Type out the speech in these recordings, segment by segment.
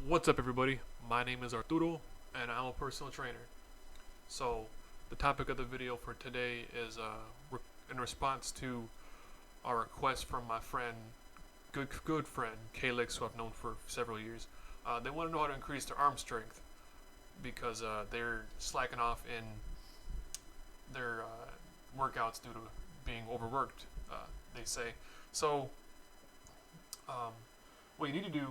What's up, everybody? My name is Arturo, and I'm a personal trainer. So, the topic of the video for today is in response to a request from my friend, good friend, Kalix, who I've known for several years. They want to know how to increase their arm strength because they're slacking off in their workouts due to being overworked, they say. So, um, what you need to do,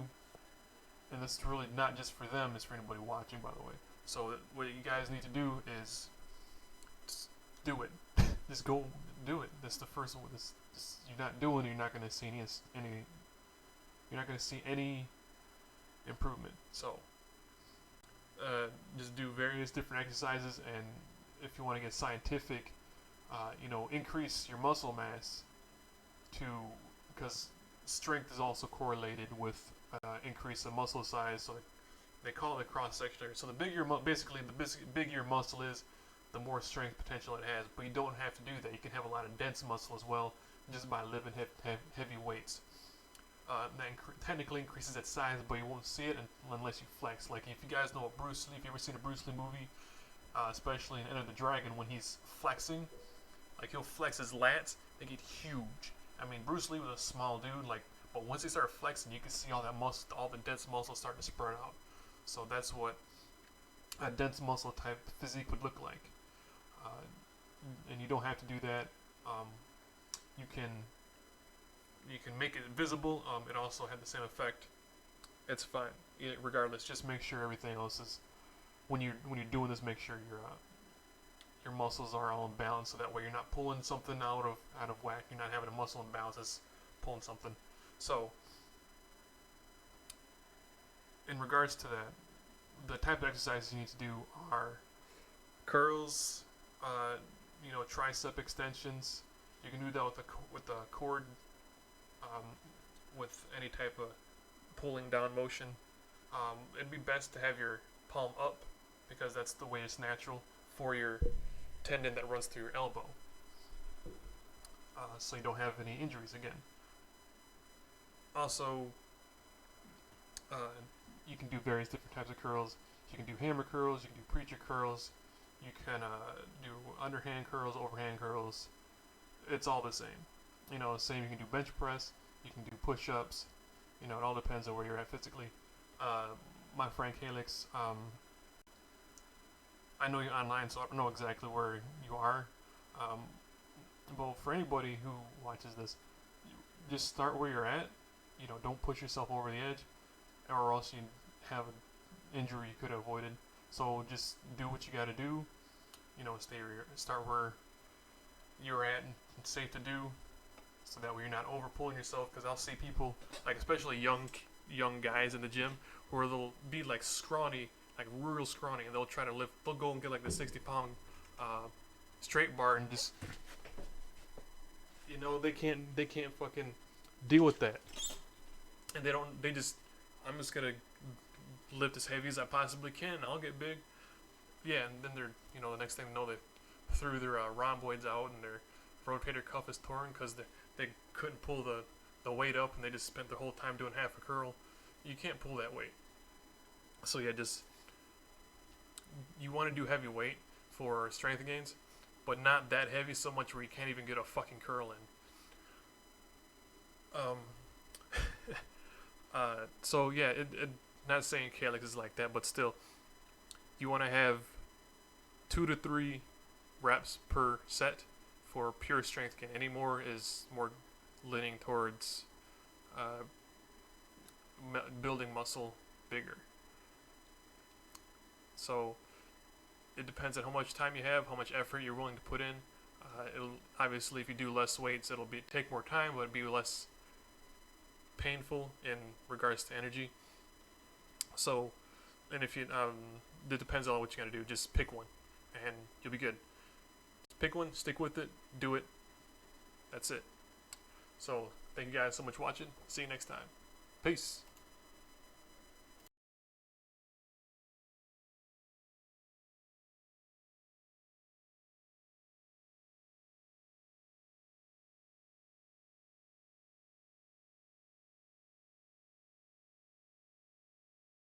and this is really not just for them, it's for anybody watching, by the way. So what you guys need to do is just do it. Just go do it. That's the first one. This you're not doing. You're not going to see any. You're not going to see any improvement. So just do various different exercises, and if you want to get scientific, increase your muscle mass to because strength is also correlated with increase of muscle size. So they call it cross section area. So the bigger, basically, the bigger your muscle is, the more strength potential it has. But you don't have to do that. You can have a lot of dense muscle as well, just by lifting heavy weights. That technically increases its size, but you won't see it unless you flex. Like if you guys know Bruce Lee, if you ever seen a Bruce Lee movie, especially in Enter the Dragon, when he's flexing, like he'll flex his lats, they get huge. I mean, Bruce Lee was a small dude, but once he started flexing, you can see all that muscle, all the dense muscle starting to spread out. So that's what a dense muscle type physique would look like. And you don't have to do that. You can make it visible. It also had the same effect. It's fine, regardless. Just make sure everything else is when you're doing this. Make sure your muscles are all in balance, so that way you're not pulling something out of whack. You're not having a muscle imbalance that's pulling something. So, in regards to that, the type of exercises you need to do are curls, tricep extensions. You can do that with the cord, with any type of pulling down motion. It'd be best to have your palm up because that's the way it's natural for your tendon that runs through your elbow, so you don't have any injuries again. Also, you can do various different types of curls. You can do hammer curls, you can do preacher curls, you can do underhand curls, overhand curls. It's all the same. Same. You can do bench press, you can do push-ups. It all depends on where you're at physically. My friend Kalix, I know you're online, so I don't know exactly where you are. But for anybody who watches this, just start where you're at. Don't push yourself over the edge, or else you have an injury you could have avoided. So just do what you got to do. Start where you're at and it's safe to do, so that way you're not over pulling yourself. Because I'll see people, like especially young guys in the gym, where they'll be like scrawny, like real scrawny, and they'll try to lift. They'll go and get like the 60-pound straight bar and just, they can't fucking deal with that, and I'm just gonna lift as heavy as I possibly can. I'll get big, yeah, and then they're, the next thing they know, they threw their rhomboids out and their rotator cuff is torn because they couldn't pull the weight up, and they just spent their whole time doing half a curl. You can't pull that weight. So yeah, you want to do heavy weight for strength gains, but not that heavy so much where you can't even get a fucking curl in. So yeah, not saying Kalix is like that, but still, you want to have 2 to 3 reps per set for pure strength gain. Any more is more leaning towards building muscle bigger. So it depends on how much time you have, how much effort you're willing to put in. Obviously, if you do less weights, it'll take more time, but it'll be less painful in regards to energy. So, and if you, it depends on what you got to do. Just pick one, and you'll be good. Just pick one, stick with it, do it. That's it. So, thank you guys so much for watching. See you next time. Peace.